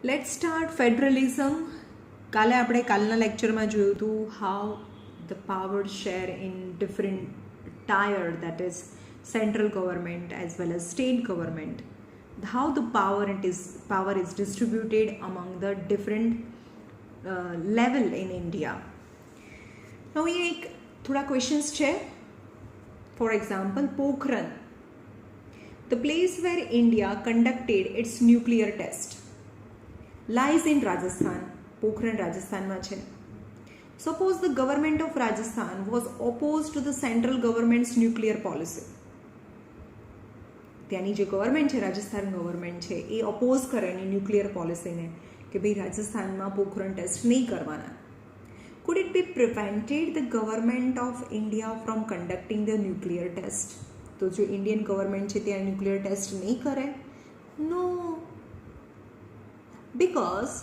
Let's start ફેડરલિઝમ. કાલે આપણે કાલના લેક્ચરમાં જોયું હતું how the power share in different tier, that is central government as well as state government, how the power is distributed among the different level in India. Now here एक थोड़ा questions છે. For example, Pokhran, the place where India conducted its nuclear test, lies in Rajasthan. Pokhran Rajasthan માં છે. Suppose the government of Rajasthan was opposed to the central government's nuclear policy. ત્યાંની જે government છે, Rajasthan government છે, એ oppose કરે એની nuclear પોલિસીને કે ભાઈ રાજસ્થાનમાં પોખરણ ટેસ્ટ નહીં કરવાના. Could it be prevented the government of India from conducting the nuclear test? તો જો ઇન્ડિયન ગવર્મેન્ટ છે ત્યાં ન્યુક્લિયર ટેસ્ટ નહીં કરે? No, because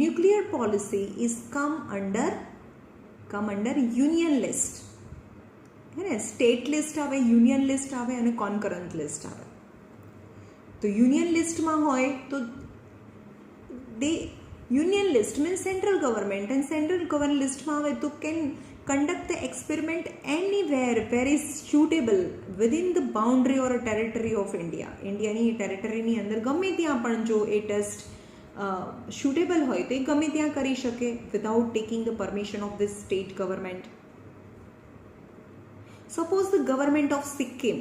nuclear policy is come under union list. હે ને, સ્ટેટ લિસ્ટ આવે, યુનિયન લિસ્ટ આવે અને કોન્કરન્ટ લિસ્ટ આવે. તો યુનિયન લિસ્ટમાં હોય તો union list means central government, and central government લિસ્ટમાં આવે તો can conduct the experiment anywhere where is suitable within the boundary or territory of India. ઇન્ડિયાની ટેરેટરીની અંદર ગમે ત્યાં પણ જો એ ટેસ્ટ સ્યુટેબલ હોય તો એ ગમે ત્યાં કરી શકે without taking the permission of the state government. Suppose the government of Sikkim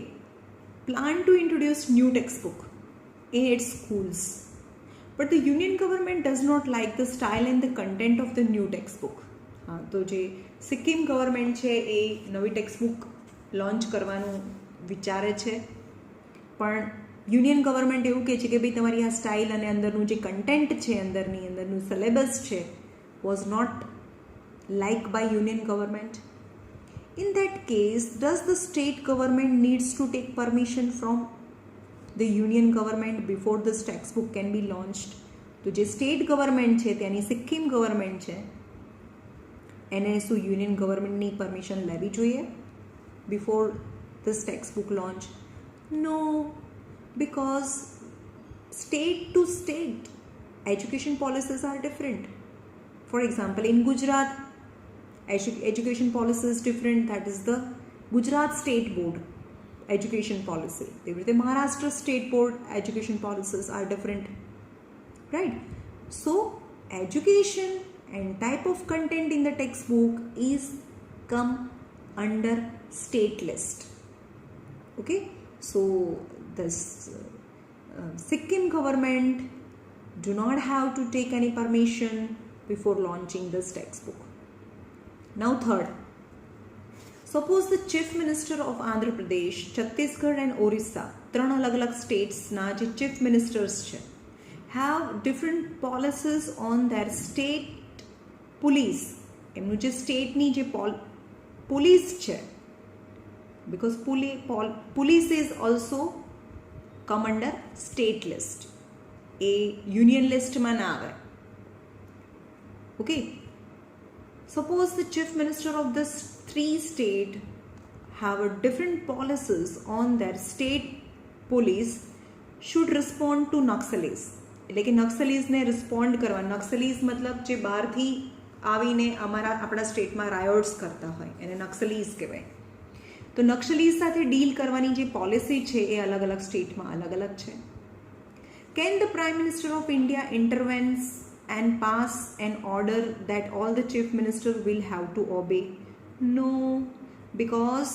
planned to introduce new textbook in its schools, but the union government does not like the style and the content of the new textbook. તો જે Sikkim government છે એ નવી textbook launch કરવાનું વિચારે છે, પણ union government એવું કહે છે કે ભાઈ તમારી આ સ્ટાઇલ અને અંદરનું જે કન્ટેન્ટ છે, અંદરનું સિલેબસ છે, was not like by union government. In that case, does the state government needs to take permission from the union government before this textbook can be launched? તો જે સ્ટેટ ગવર્મેન્ટ છે ત્યાંની Sikkim government છે એને શું union ગવર્મેન્ટની permission લેવી જોઈએ before this textbook launch? No, because state to state education policies are different. For example, in Gujarat education policy is different, that is the Gujarat State Board education policy. The Maharashtra State Board education policies are different, right? So education and type of content in the textbook is come under state list. Okay, so this Sikkim government do not have to take any permission before launching this textbook. Now third, suppose the chief minister of Andhra Pradesh, Chhattisgarh and Orissa, ત્રણ અલગ અલગ સ્ટેટ્સના જે chief ministers છે, have different policies on their state police. એમનું જે સ્ટેટની જે police છે, because police is also come under state list, A union લિસ્ટમાં ના આવે. Okay, suppose the chief minister of this three state have a different policies on their state police should respond to Naxalis. એટલે કે નક્સલીઝને respond કરવા. નક્સલીઝ મતલબ જે બહારથી આવીને આપણા સ્ટેટમાં રાયોટ્સ કરતા હોય એને નક્સલીઝ કહેવાય. તો નક્સલીઝ સાથે ડીલ કરવાની જે પોલિસી છે એ અલગ અલગ સ્ટેટમાં અલગ અલગ છે. Can the prime minister of India intervenes and pass an order that all the chief minister will have to obey? No, because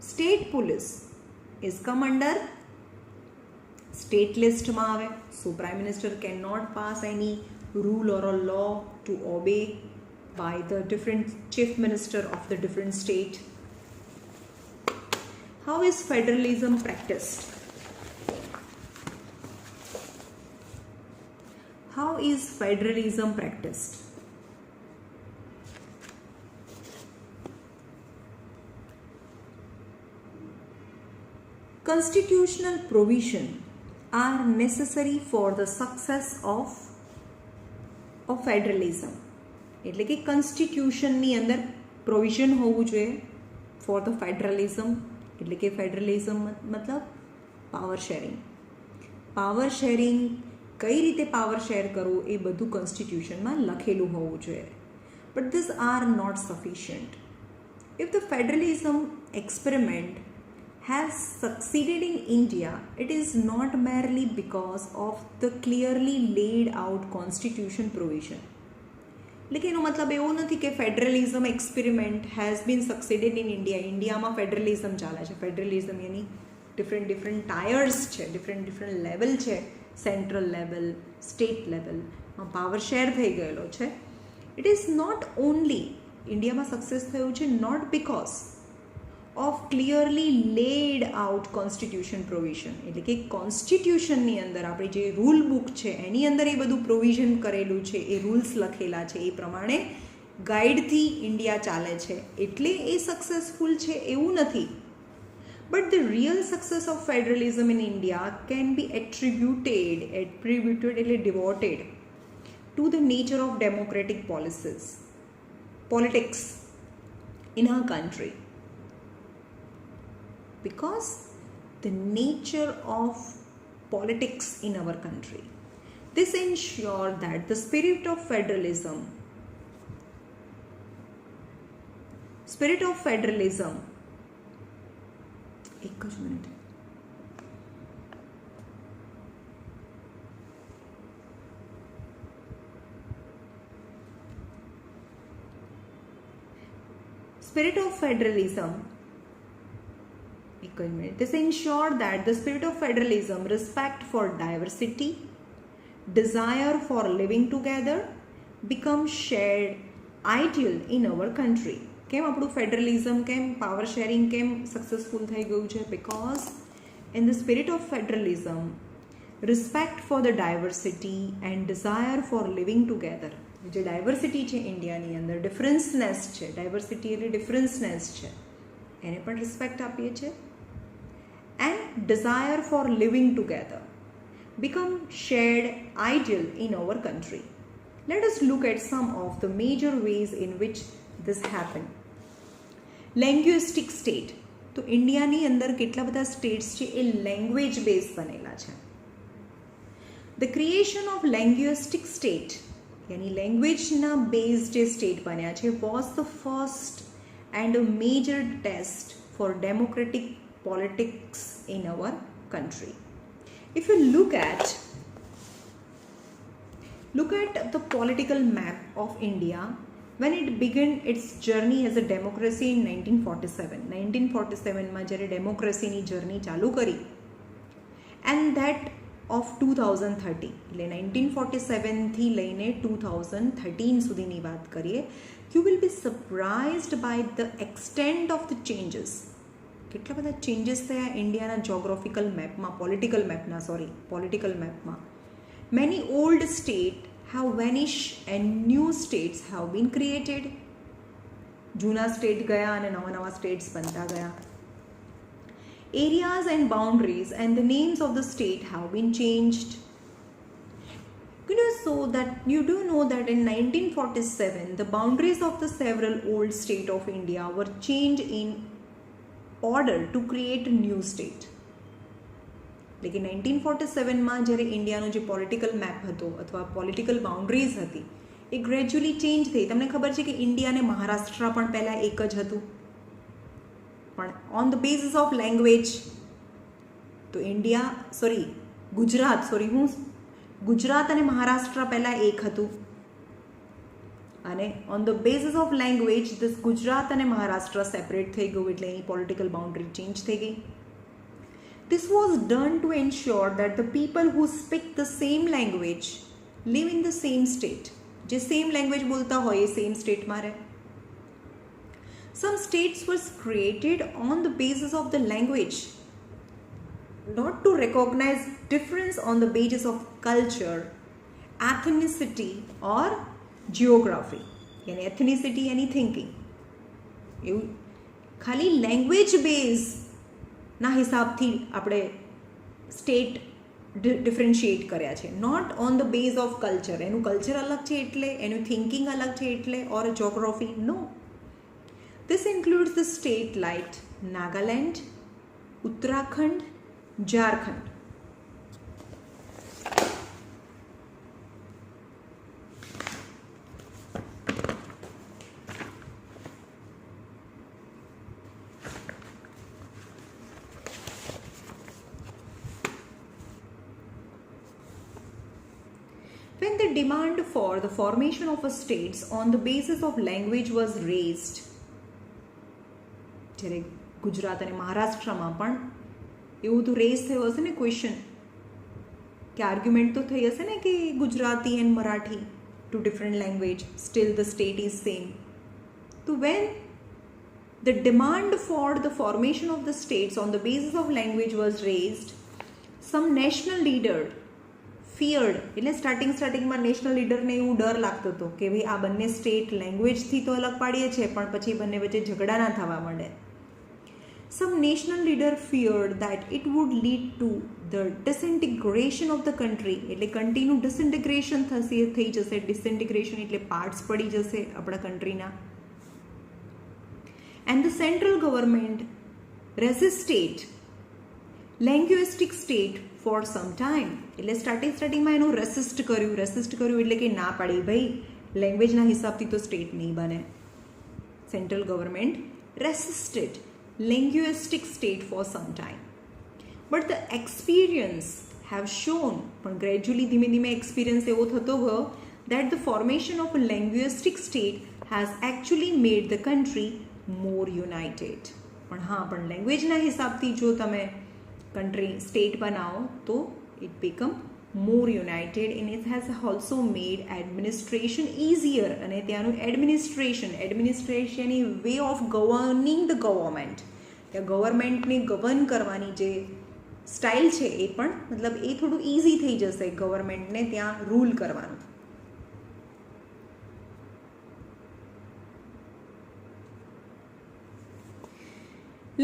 state police is come under state list ma ave. So prime minister cannot pass any rule or a law to obey by the different chief minister of the different state. How is federalism practiced? How is federalism practiced? Constitutional provision are necessary for the success of federalism. એટલે કે કોન્સ્ટિટ્યુશનની અંદર provision હોવું જોઈએ for the ફેડરલિઝમ. એટલે કે ફેડરલિઝમ મતલબ power sharing. Power sharing કઈ રીતે પાવર શેર કરવું એ બધું કોન્સ્ટિટ્યુશનમાં લખેલું હોવું જોઈએ. But this are not sufficient. If the federalism experiment has succeeded in India, it is not merely because of the clearly laid out constitution provision. लेकिन એનો મતલબ એવો નથી કે federalism experiment has been succeeded in India. ઇન્ડિયામાં federalism ચાલે છે. Federalism એની ડિફરન્ટ ટાયર્સ છે, ડિફરન્ટ લેવલ છે. સેન્ટ્રલ લેવલ, સ્ટેટ લેવલમાં પાવર શેર થઈ ગયેલો છે. ઇટ ઇઝ નોટ ઓનલી ઇન્ડિયામાં સક્સેસ થયું છે not because of clearly laid out constitution provision. એટલે કે કોન્સ્ટિટ્યુશનની અંદર આપણી જે રૂલ બુક છે એની અંદર એ બધું પ્રોવિઝન કરેલું છે, એ રૂલ્સ લખેલા છે, એ પ્રમાણે ગાઈડથી ઇન્ડિયા ચાલે છે એટલે એ સક્સેસફુલ છે એવું નથી. But the real success of federalism in India can be attributed એટલે devoted to the nature of democratic politics in our country, because the nature of politics in our country, this ensure that the spirit of federalism एक ज minute spirit of federalism this ensure that the spirit of federalism, respect for diversity, desire for living together become shared ideal in our country. કેમ આપણું ફેડરલિઝમ, કેમ power sharing કેમ successful થઈ ગયું છે? Because in the spirit of federalism, respect for the diversity and desire for living together. જે diversity છે ઇન્ડિયાની અંદર, ડિફરન્સનેસ છે, ડાયવર્સિટી એટલે ડિફરન્સનેસ છે, એને પણ રિસ્પેક્ટ આપીએ છીએ. And desire for living together become shared ideal in our country. Let us look at some of the major ways in which this happened. Linguistic state. તો ઇન્ડિયાની અંદર કેટલા બધા સ્ટેટ્સ છે એ લેંગ્વેજ બેઝ બનેલા છે. The creation of linguistic state યાની લેંગ્વેજના બેઝ જે સ્ટેટ બન્યા છે was the first and a major test for democratic politics in our country. If you look at the political map of India when it began its journey as a democracy in 1947 માં જ્યારે ડેમોક્રેસીની journey ચાલુ કરી, and that of 2030 એટલે 1947થી લઈને 2013 સુધીની વાત કરીએ, you will be surprised by the extent of the changes. કેટલા બધા ચેન્જીસ થયા ઇન્ડિયાના જોગ્રાફિકલ મેપમાં, પોલિટિકલ મેપમાં. Many old state have vanished and new states have been created. જૂના સ્ટેટ ગયા અને નવા સ્ટેટ્સ બનતા ગયા. Areas and boundaries and the names of the state have been changed. You do know that in 1947 the boundaries of the several old states of India were changed in order to create a new state. लेकिन 1947માં જ્યારે ઇન્ડિયાનો જે political map હતો અથવા political boundaries હતી એ gradually change થઈ. તમને ખબર છે કે ઇન્ડિયા અને મહારાષ્ટ્ર પણ પહેલાં એક જ હતું, પણ on the basis of language તો ગુજરાત અને મહારાષ્ટ્ર પહેલાં એક હતું, અને on the basis of language this Gujarat અને મહારાષ્ટ્ર સેપરેટ થઈ ગયું એટલે એની પોલિટિકલ બાઉન્ડ્રી ચેન્જ થઈ ગઈ. This was done to ensure that the people who speak the same language live in the same state. જે સેમ લેંગ્વેજ બોલતા હોય એ સેમ સ્ટેટમાં રહે. Some states were created on the basis of the language, not to recognize difference on the basis of culture, ethnicity or geography. यानी ethnicity यानी thinking. એવું ખાલી language base ના હિસાબથી આપણે સ્ટેટ ડિફરન્શિએટ કર્યા છે, not on the base of culture. એનું કલ્ચર અલગ છે એટલે, એનું થિંકિંગ અલગ છે એટલે, or geography. No, this includes the state like Nagaland, Uttarakhand, Jharkhand. When the demand for the formation of a states on the basis of language was raised, જ્યારે ગુજરાત અને મહારાષ્ટ્રમાં પણ એવું તો રેઝ થયો હશે ને ક્વેશ્ચન, કે આર્ગ્યુમેન્ટ તો થઈ હશે ને કે Gujarati and Marathi two different language, still the state is same. તો when the demand for the formation of the states on the basis of language was raised, some national leader feared, એટલે સ્ટાર્ટિંગમાં national લીડરને એવું ડર લાગતો હતો કે ભાઈ આ બંને સ્ટેટ લેંગ્વેજથી તો અલગ પાડીએ છે પણ પછી બંને વચ્ચે ઝઘડા ના થવા માંડે. Some national leader feared that it would lead to the disintegration of the country, એટલે કન્ટ્રીનું ડિસઇન્ટિગ્રેશન થઈ જશે. ડિસઇન્ટિગ્રેશન એટલે પાર્ટ્સ પડી જશે આપણા કન્ટ્રીના. And the central government resisted linguistic state for some time. એટલે સ્ટાર્ટિંગમાં એનું રેસિસ્ટ કર્યું એટલે કે ના પાડી ભાઈ લેંગ્વેજના હિસાબથી તો સ્ટેટ નહીં બને. Central government resisted linguistic state for some time. But the experience have shown, પણ ગ્રેજ્યુઅલી ધીમે ધીમે એક્સપિરિયન્સ એવો થતો ગયો that the formation of a linguistic state has actually made the country more united. પણ હા, પણ લેંગ્વેજના હિસાબથી જો તમે કન્ટ્રી સ્ટેટ બનાવો તો it become more united and it has also made administration easier. અને ત્યાંનું એડમિનિસ્ટ્રેશનની way of governing the government, ત્યાં ગવર્મેન્ટને ગવર્ન કરવાની જે સ્ટાઇલ છે એ પણ મતલબ એ થોડું ઇઝી થઈ જશે ગવર્મેન્ટને ત્યાં રૂલ કરવાનું.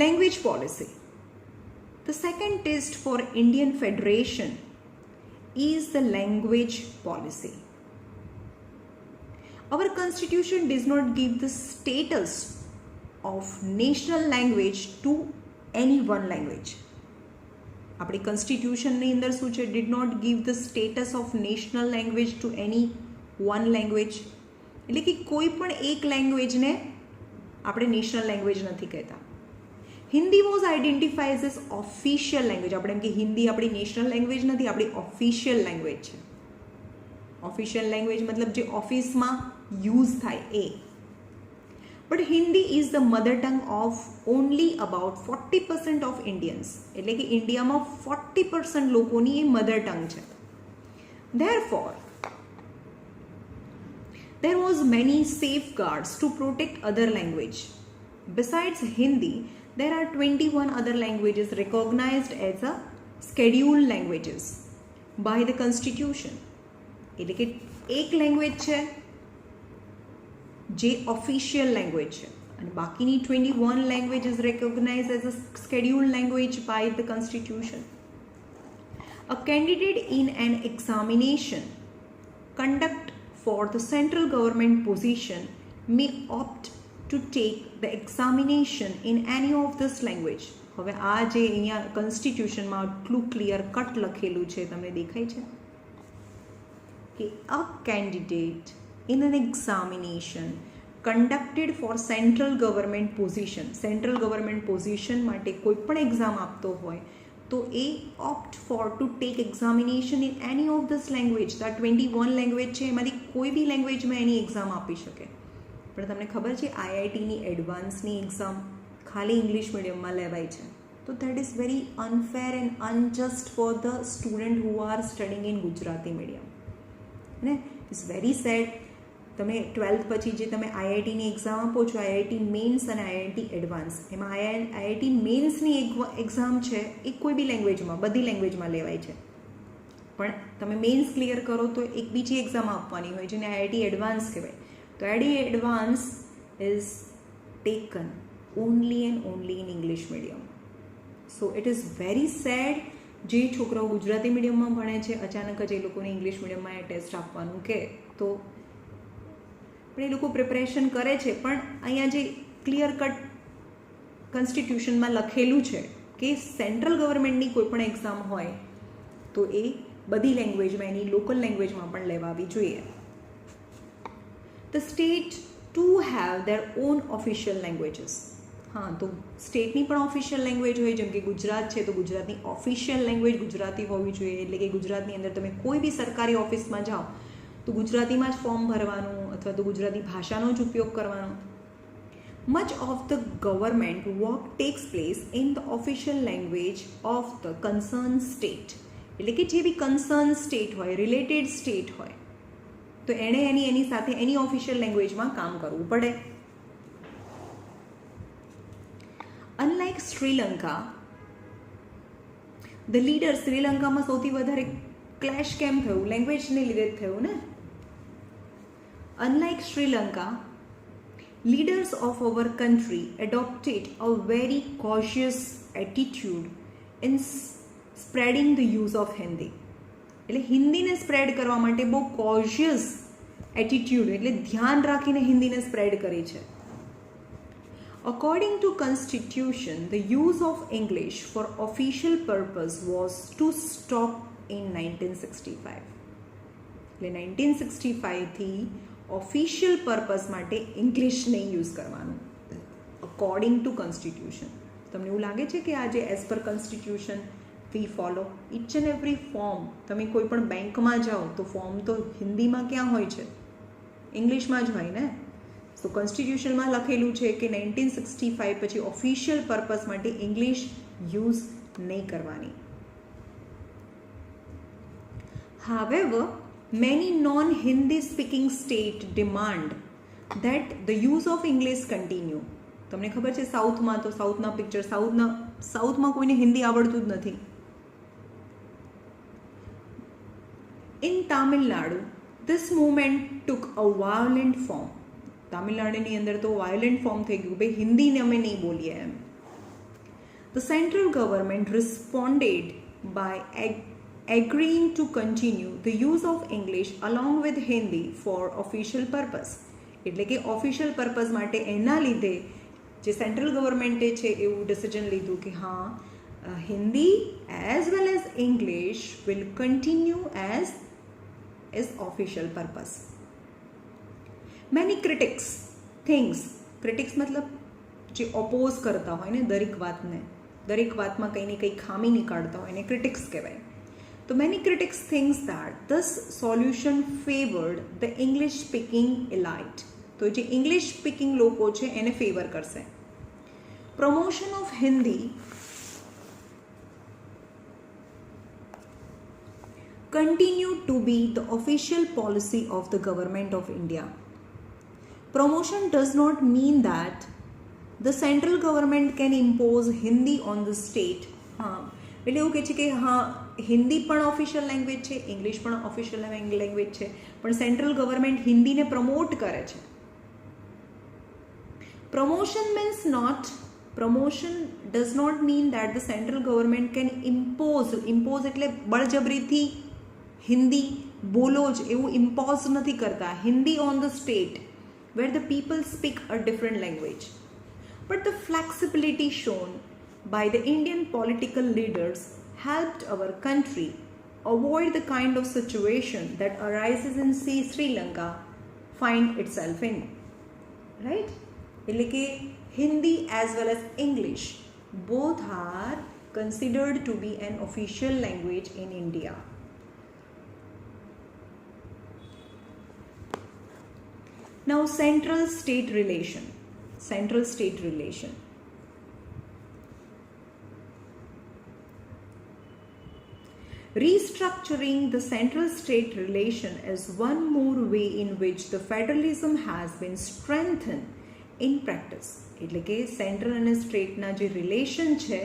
Language policy. The second test for Indian Federation is the language policy. Our constitution does not give the status of national language to any one language. આપણી constitutionની અંદર શું છે? did not give the status of national language to any one language. એટલે કે કોઈ પણ એક લેંગ્વેજને આપણે નેશનલ લેંગ્વેજ નથી કહેતા. Hindi was identifies as official language. આપણે એમ કે હિન્દી આપણી નેશનલ લેંગ્વેજ નથી, આપણી ઓફિશિયલ લેંગ્વેજ છે. ઓફિશિયલ લેંગ્વેજ મતલબ જે ઓફિસમાં યુઝ થાય એ. But Hindi is the mother tongue of only about 40% of Indians. એટલે કે ઇન્ડિયામાં 40% લોકોની એ મધર ટંગ છે. Therefore, there was many safeguards to protect other language. Besides Hindi, there are 21 other languages recognized as a scheduled languages by the constitution. એટલે કે એક language છે જે ઓફિશિયલ લેંગ્વેજ છે અને બાકીની 21 languages recognized as a scheduled language by the constitution. A candidate in an examination conduct for the central government position may opt to take the examination in any of this language. હવે આ જે અહીંયા કોન્સ્ટિટ્યુશનમાં આટલું clear cut લખેલું છે તમને દેખાય છે કે a candidate in an examination conducted for central government position, central government position માટે કોઈ પણ એક્ઝામ આપતો હોય તો એ opt for to take examination in any of this language. તો આ 21 લેંગ્વેજ છે એમાંથી કોઈ બી લેંગ્વેજમાં એની એક્ઝામ આપી શકે. પણ તમને ખબર છે આઈઆઈટીની એડવાન્સની એક્ઝામ ખાલી ઇંગ્લિશ મીડિયમમાં લેવાય છે. તો that is very unfair and unjust for the student who are studying in Gujarati medium. ને ઇટ્સ વેરી સેડ. તમે 12th પછી જે તમે આઈઆઈટીની એક્ઝામ આપો છો, આઈઆઈટી મેન્સ અને આઈઆઈટી એડવાન્સ, એમાં આઈઆઈટી મેન્સની એક્ઝામ છે એ કોઈ બી લેંગ્વેજમાં, બધી લેંગ્વેજમાં લેવાય છે. પણ તમે મેન્સ ક્લિયર કરો તો એક બીજી એક્ઝામ આપવાની હોય જેને આઈઆઈટી એડવાન્સ કહેવાય. તો IIT advance is taken only and only in English medium. So it is very sad જે છોકરાઓ ગુજરાતી મીડિયમમાં ભણે છે અચાનક જ એ લોકોને ઇંગ્લિશ મીડિયમમાં એ ટેસ્ટ આપવાનું કે તો પણ એ લોકો પ્રિપરેશન કરે છે. પણ અહીંયા જે ક્લિયર કટ કોન્સ્ટિટ્યુશનમાં લખેલું છે કે સેન્ટ્રલ ગવર્મેન્ટની કોઈ પણ એક્ઝામ હોય તો એ બધી લેંગ્વેજમાં, એની લોકલ લેંગ્વેજમાં પણ લેવાવી જોઈએ. The state to have there on official languages. હા, તો સ્ટેટની પણ ઓફિશિયલ લેંગ્વેજ હોય, જેમ કે ગુજરાત છે તો ગુજરાતની ઓફિશિયલ લેંગ્વેજ ગુજરાતી હોવી જોઈએ. એટલે કે ગુજરાતની અંદર તમે કોઈ બી સરકારી ઓફિસમાં જાઓ તો ગુજરાતીમાં જ ફોર્મ ભરવાનું અથવા તો ગુજરાતી ભાષાનો જ ઉપયોગ કરવાનો. Much of the government work tax place in the official language of the concern state. એટલે કે જે બી કન્સર્ન સ્ટેટ હોય, રિલેટેડ સ્ટેટ હોય, તો એણે એની સાથે એની ઓફિશિયલ લેંગ્વેજમાં કામ કરવું પડે. અનલાઇક શ્રીલંકા, ધ લીડર, શ્રીલંકામાં સૌથી વધારે ક્લેશ કેમ થયું? લેંગ્વેજને લીધે જ થયું ને. Unlike Sri Lanka, leaders of our country adopted a very cautious attitude in spreading the use of Hindi. એટલે હિન્દીને સ્પ્રેડ કરવા માટે બહુ કોશિયસ એટીટ્યુડ, એટલે ધ્યાન રાખીને હિન્દીને સ્પ્રેડ કરી છે. According to Constitution, the use of English for official purpose was to stop in 1965. એટલે 1965 થી ઓફિશિયલ પર્પઝ માટે ઇંગ્લિશ નહીં યુઝ કરવાનું, અકોર્ડિંગ ટુ કોન્સ્ટિટ્યુશન. તમને એવું લાગે છે કે આજે as per constitution we follow each and every form? તમે કોઈ પણ બેંકમાં જાઓ તો ફોર્મ તો હિન્દીમાં ક્યાં હોય છે? ઇંગ્લિશમાં જ હોય ને. તો કોન્સ્ટિટ્યુશનમાં લખેલું છે કે 1965 પછી ઓફિશિયલ પર્પઝ માટે ઇંગ્લિશ યુઝ નહીં કરવાની. However, many non-Hindi speaking states demand that the use of English continue. તમને ખબર છે સાઉથમાં તો સાઉથના પિક્ચર, સાઉથમાં કોઈને હિન્દી આવડતું જ નથી. In Tamil Nadu, this movement took a violent form. તામિલનાડુની અંદર તો વાયોલેન્ટ ફોર્મ થઈ ગયું, ભાઈ હિન્દીને અમે નહીં બોલીએ એમ. The central government responded by agreeing to continue the use of English along with Hindi for official purpose. એટલે કે ઓફિશિયલ પર્પઝ માટે એના લીધે જે સેન્ટ્રલ ગવર્મેન્ટે છે એવું ડિસિઝન લીધું કે હા, Hindi as well as English will continue as official purpose. Many critics things, critics મતલબ જે ઓપોઝ કરતા હોય ને દરેક વાતને, દરેક વાતમાં કંઈ ને કંઈ ખામી નીકાળતા હોય એને ક્રિટિક્સ કહેવાય. તો many critics thinks that this solution favoured the English speaking Alight. તો જે ઇંગ્લિશ સ્પીકિંગ લોકો છે એને ફેવર કરશે. Promotion of Hindi continue to be the official policy of the government of India. Promotion does not mean that the central government can impose Hindi on the state. હા, એટલે એવું કહે છે કે હા, હિન્દી પણ ઓફિશિયલ લેંગ્વેજ છે, ઇંગ્લિશ પણ ઓફિશિયલ લેંગ્વેજ છે, પણ સેન્ટ્રલ ગવર્મેન્ટ હિન્દીને પ્રમોટ કરે છે. Promotion does not mean that the central government can impose એટલે બળજબરીથી હિન્દી બોલો જ એવું ઇમ્પોઝ નથી કરતા. Hindi on the state where the people speak a different language. But the flexibility shown by the Indian political leaders helped our country avoid the kind of situation that arises in Sri Lanka find itself in. Right? એટલે કે Hindi as well as English both are considered to be an official language in India. Now, central state relation. Restructuring the central state relation is one more way in which the federalism has been strengthened in practice. એટલે કે central અને સ્ટેટના જે relation છે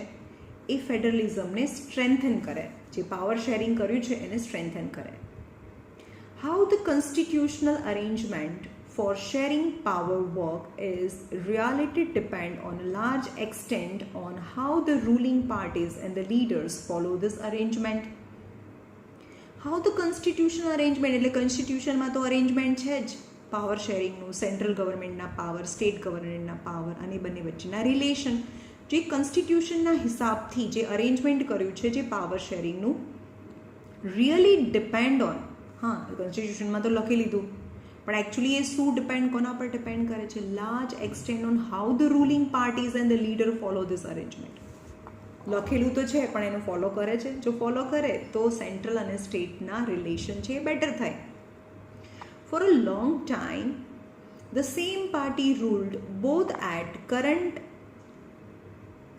એ ફેડરલિઝમને strengthen કરે, જે power sharing કર્યું છે એને સ્ટ્રેન્થન કરે. How the constitutional arrangement for sharing power work is reality depend on a large extent on how the ruling parties and the leaders follow this arrangement. How the constitutional arrangement એટલે કોન્સ્ટિટ્યુશનમાં તો arrangement છે જ power શેરિંગનું, central ગવર્મેન્ટના power, state ગવર્મેન્ટના power અને બંને વચ્ચેના રિલેશન, જે કોન્સ્ટિટ્યુશનના હિસાબથી જે અરેન્જમેન્ટ કર્યું છે જે પાવર શેરિંગનું, રિયલી ડિપેન્ડ ઓન, હા કોન્સ્ટિટ્યુશનમાં તો લખી લીધું, પણ એકચ્યુઅલી એ શું ડિપેન્ડ, કોના પર ડિપેન્ડ કરે છે? Large extend on how the ruling parties and the leader follow this arrangement. લખેલું તો છે પણ એનું ફોલો કરે છે. જો ફોલો કરે તો સેન્ટ્રલ અને સ્ટેટના રિલેશન છે એ બેટર થાય. For a long time, the same party ruled both at current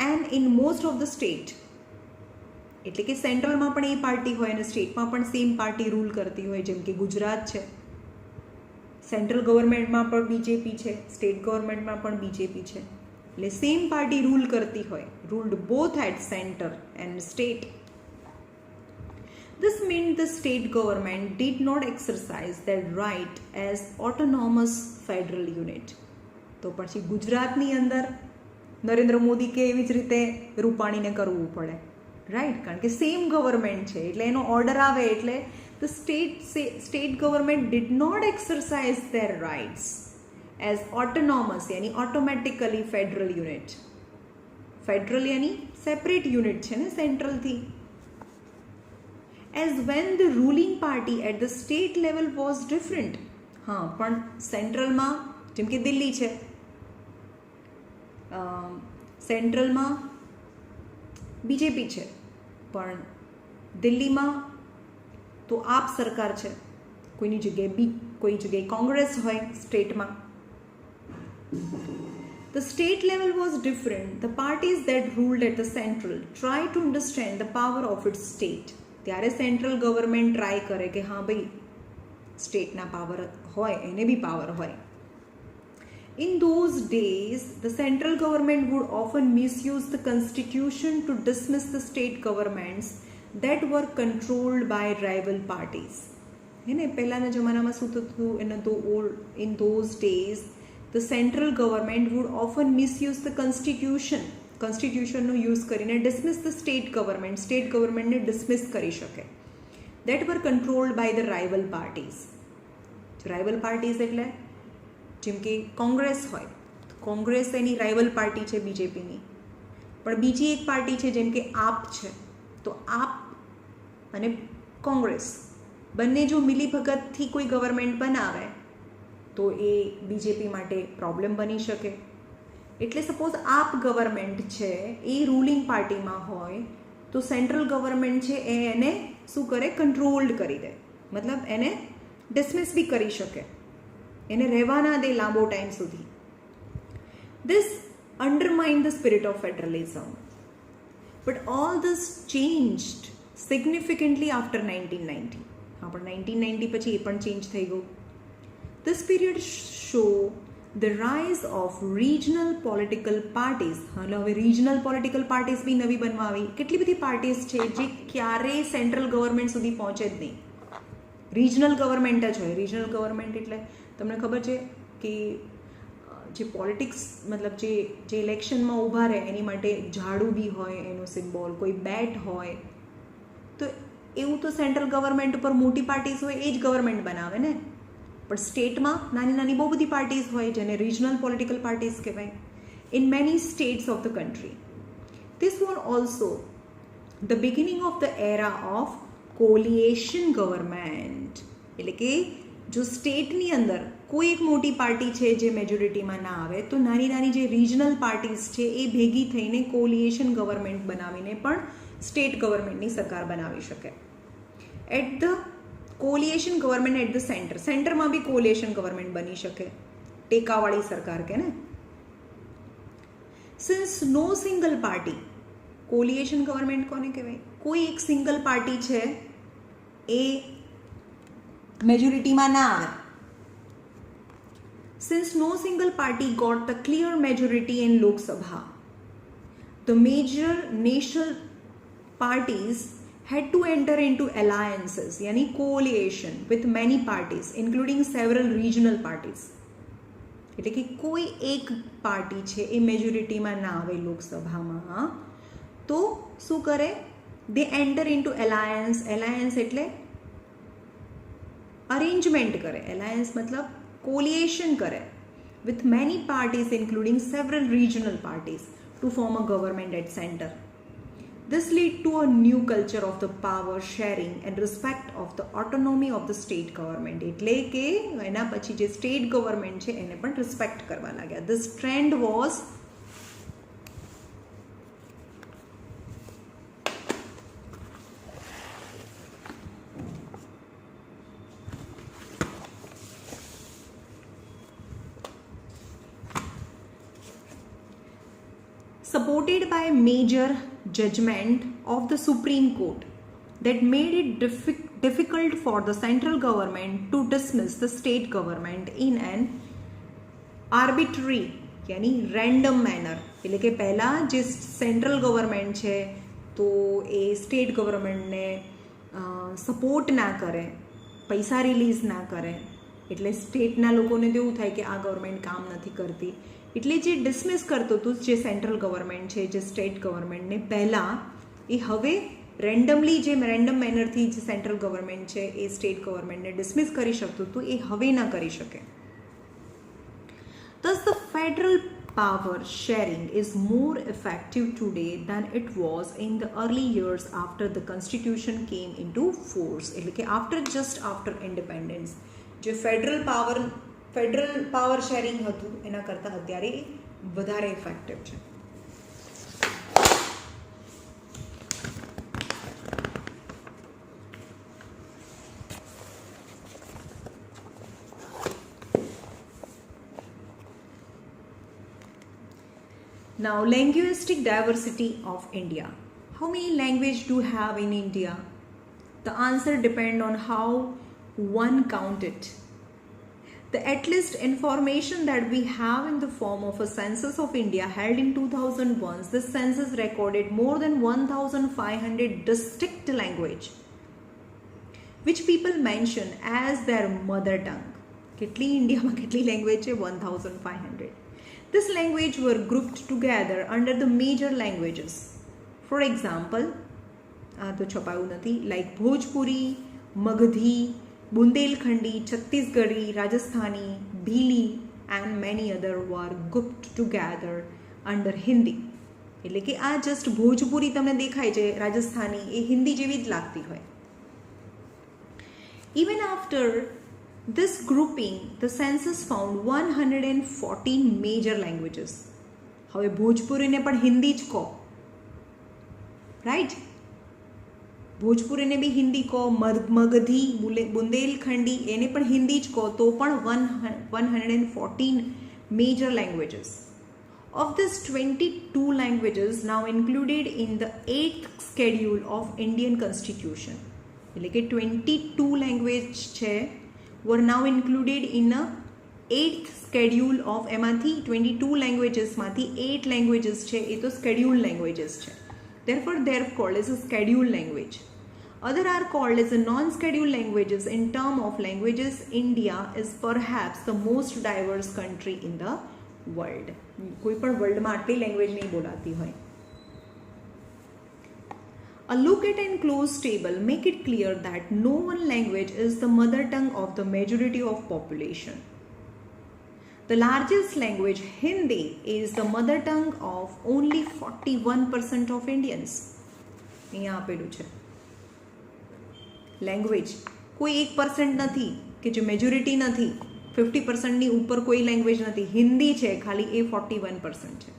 and in most of the state. એટલે કે સેન્ટ્રલમાં પણ એ પાર્ટી હોય અને સ્ટેટમાં પણ સેમ પાર્ટી રૂલ કરતી હોય, જેમ કે ગુજરાત છે, સેન્ટ્રલ ગવર્મેન્ટમાં પણ બીજેપી છે, સ્ટેટ ગવર્મેન્ટમાં પણ બીજેપી છે, એટલે સેમ પાર્ટી રૂલ કરતી હોય, ruled both at centre and state. This meant the state government did not exercise their right as autonomous federal unit. તો પછી ગુજરાતની અંદર નરેન્દ્ર મોદી કે એવી જ રીતે રૂપાણીને કરવું પડે, રાઈટ? કારણ કે સેમ ગવર્મેન્ટ છે એટલે એનો ઓર્ડર આવે એટલે the state government did not exercise their rights as autonomous यानी automatically federal unit. Federal यानी separate unit છે ને સેન્ટ્રલ થી. As when the ruling party at the state level was different. હા, પણ સેન્ટ્રલમાં જેમ કે દિલ્હી છે, સેન્ટ્રલમાં બીજેપી છે, પણ દિલ્હીમાં તો આપ સરકાર છે, કોઈની જગ્યાએ કોંગ્રેસ હોય સ્ટેટમાં. The state level was different. The parties that ruled at the central tried to understand the power of its state. ત્યારે સેન્ટ્રલ ગવર્મેન્ટ ટ્રાય કરે કે હા ભાઈ સ્ટેટના પાવર હોય એને બી પાવર હોય. In those days, the central government would often misuse the constitution to dismiss the state governments that were controlled by rival parties. એને પહેલાંના જમાનામાં શું થતું, in those days, the central government would often misuse the constitutionનો use કરીને dismiss the state governmentને dismiss કરી શકે, that were controlled by the rival parties. rival parties એટલે જેમ કે કોંગ્રેસ હોય, કોંગ્રેસ એની રાઇવલ પાર્ટી છે બીજેપીની, પણ બીજી એક પાર્ટી છે જેમ કે આપ છે, તો આપ અને કોંગ્રેસ બંને જો મિલીભગતથી કોઈ ગવર્મેન્ટ બનાવે તો એ બીજેપી માટે પ્રોબ્લેમ બની શકે. એટલે સપોઝ આપ ગવર્મેન્ટ છે એ રૂલિંગ પાર્ટીમાં હોય તો સેન્ટ્રલ ગવર્મેન્ટ છે એ એને શું કરે, કંટ્રોલ્ડ કરી દે, મતલબ એને ડિસમિસ બી કરી શકે, એને રહેવા ના દે લાંબો ટાઈમ સુધી. This undermined the spirit of federalism. But all this changed significantly after 1990. હા, પણ 1990 પછી એ પણ ચેન્જ થઈ ગયું. This period show the rise of regional political parties. હવે રિજનલ પોલિટિકલ પાર્ટીઝ બી નવી બનવા આવી. કેટલી બધી પાર્ટીઝ છે જે ક્યારેય સેન્ટ્રલ ગવર્મેન્ટ સુધી પહોંચે જ નહીં, રિજનલ ગવર્મેન્ટ જ હોય. રિજનલ ગવર્મેન્ટ એટલે તમને ખબર છે કે જે પોલિટિક્સ મતલબ જે ઇલેક્શનમાં ઊભા રહે એની માટે ઝાડુ બી હોય એનો સિમ્બોલ, કોઈ બેટ હોય, તો એવું તો સેન્ટ્રલ ગવર્મેન્ટ ઉપર મોટી પાર્ટીઝ હોય એ જ ગવર્મેન્ટ બનાવે ને. પણ સ્ટેટમાં નાની નાની બહુ બધી પાર્ટીઝ હોય જેને રિજનલ પોલિટિકલ પાર્ટીઝ કહેવાય. In many states of the country this was also the beginning of the era of coalition government. એટલે કે જો સ્ટેટની અંદર કોઈ એક મોટી પાર્ટી છે જે મેજોરિટીમાં ના આવે તો નાની નાની જે રિજનલ પાર્ટીઝ છે એ ભેગી થઈને કોલિએશન ગવર્મેન્ટ બનાવીને પણ સ્ટેટ ગવર્મેન્ટની સરકાર બનાવી શકે. At the coalition government at the સેન્ટરમાં બી કોલિએશન ગવર્મેન્ટ બની શકે, ટેકાવાળી સરકાર કે ને. સિન્સ નો સિંગલ પાર્ટી, કોલિએશન ગવર્મેન્ટ કોને કહેવાય? કોઈ એક સિંગલ પાર્ટી છે એ મેજોરિટીમાં ના આવે. Since no single party got the clear majority in Lok Sabha, the major national parties had to enter into alliances, yani coalition, with many parties, including several regional parties. એટલે કે કોઈ એક party છે એ મેજોરિટીમાં ના આવે લોકસભામાં તો શું કરે? દે એન્ટર ઇન્ટુ એલાયન્સ. એલાયન્સ એટલે અરેન્જમેન્ટ કરે, એલાયન્સ મતલબ કોલિએશન કરે with many parties including several regional parties to form a government at center. This led to a new culture of the power sharing and respect of the autonomy of the state government. એટલે કે એના પછી જે state government છે એને પણ respect કરવા લાગ્યા. This trend was supported by a major judgment of the Supreme Court that made it difficult for the central government to dismiss the state government in an arbitrary यानी random manner. એટલે કે પહેલાં જે central government છે તો એ state ગવર્મેન્ટને support ના કરે, પૈસા રિલીઝ ના કરે, એટલે સ્ટેટના લોકોને તો એવું થાય કે આ ગવર્મેન્ટ કામ નથી કરતી, એટલે જે ડિસમિસ કરતો હતું જે સેન્ટ્રલ ગવર્મેન્ટ છે, જે સ્ટેટ ગવર્મેન્ટને પહેલાં, એ હવે રેન્ડમલી જે રેન્ડમ મેનરથી જે સેન્ટ્રલ ગવર્મેન્ટ છે એ સ્ટેટ ગવર્મેન્ટને ડિસમિસ કરી શકતું હતું, એ હવે ના કરી શકે. Thus, the federal power sharing is more effective today than it was in the early years after the constitution came into force. એટલે કે just after independence જે ફેડરલ પાવર શેરિંગ હતું એના કરતાં અત્યારે વધારે ઇફેક્ટિવ છે. Now, linguistic diversity of India. How many languages do you have in India? The answer depends on how one count it. The at least information that we have in the form of a census of India held in 2001, this census recorded more than 1,500 distinct language, which people mention as their mother tongue. કેટલી ઇન્ડિયામાં કેટલી language છે? 1,500. This language were grouped together under the major languages. For example, તો છપાયું નથી, like Bhojpuri, મગધી, બુંદેલખંડી, Chhattisgarhi, Rajasthani, Bhili and many other were grouped together under Hindi. એટલે કે આ just Bhojpuri તમને દેખાય છે, રાજસ્થાની એ હિન્દી જેવી જ લાગતી હોય. Even after this grouping, the census found 114 major languages. હવે ભોજપુરીને પણ હિન્દી જ કહો, રાઈટ? ભોજપુરીને બી હિન્દી કહો, મગધી, બુંદેલખંડી એને પણ હિન્દી જ કહો, તો પણ 114 major languages. Of this, 22 languages now included in the 8th schedule of Indian Constitution. એટલે કે 22 language છે were now included in a 8th schedule of એમાંથી 22 languages માંથી 8 languages છે એ તો scheduled languages છે. Therefore, they are called as a scheduled language. Other are called as a non-scheduled languages. In term of languages, India is perhaps the most diverse country in the world. કોઈ પણ વર્લ્ડમાં આટલી language નહીં બોલાતી હોય. A look at an enclosed table make it clear that no one language is the mother tongue of the majority of population. The largest language, Hindi, is the mother tongue of only 41% of Indians. અહીંયા આપેલું છે. Language કોઈ 1% નથી કે જે majority નથી, 50%ની ઉપર કોઈ લેંગ્વેજ નથી, હિન્દી છે ખાલી, એ 41% છે.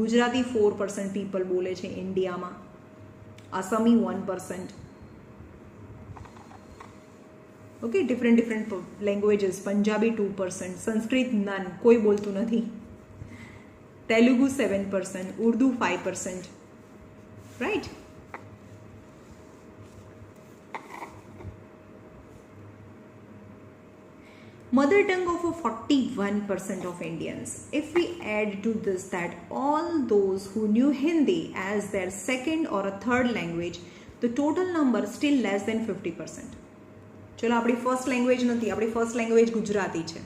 ગુજરાતી 4% પીપલ બોલે છે ઇન્ડિયામાં, Asami 1%. Okay, different languages. Punjabi 2%, Sanskrit none, કોઈ બોલતું નથી. Telugu 7%, Urdu 5%. Right? Mother tongue of 41% of Indians. If we add to this that all those who knew Hindi as their second or a third language, the total number still less than 50%. ચલો આપણી first language નથી, આપણી first language Gujarati છે.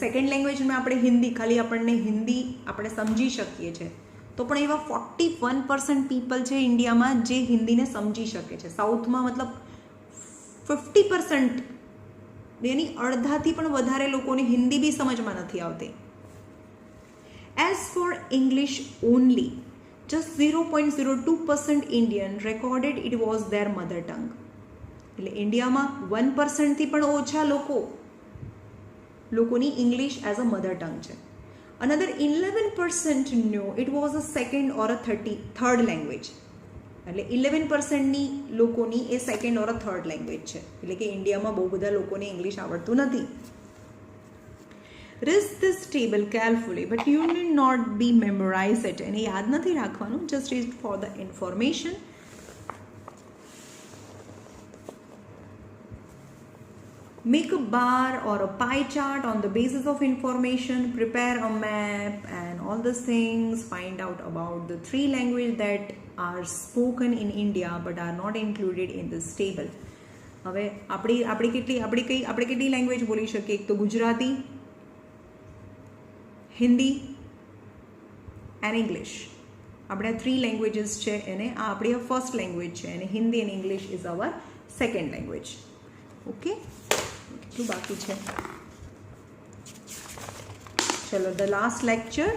Second લેંગ્વેજમાં આપણે હિન્દી, ખાલી આપણને હિન્દી આપણે સમજી શકીએ છીએ, તો પણ એવા 41% પીપલ છે ઇન્ડિયામાં જે હિન્દીને સમજી શકે છે. સાઉથમાં મતલબ 50%, यानी अर्धाथी पण वधारे लोकोने हिंदी भी समझमा नथी आवती. As for English only, just 0.02% Indian recorded it was their mother tongue. એટલે ઇન્ડિયામાં 1% થી પણ ઓછા લોકોની English as a mother tongue છે. Another 11% knew it was a second or a third language. એટલે 11%ની લોકોની એ second or a third language છે. એટલે કે ઇન્ડિયામાં બહુ બધા લોકોને ઇંગ્લિશ આવડતું નથી. Read this table carefully, but you need not be memorize it. એને યાદ નથી રાખવાનું, just read for the information. Make a bar or a pie chart on the basis of information. Prepare a map and all these things. Find out about the 3 languages that are spoken in India but are not included in this table. હવે આપણે કેટલી language બોલી શકીએ? એક તો Gujarati, Hindi and English. આપણે 3 languages છે એને આ આપણી ફર્સ્ટ લેંગ્વેજ છે અને Hindi and English is our second language. Okay, કેટલું બાકી છે? ચલો, the last lecture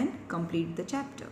and complete the chapter.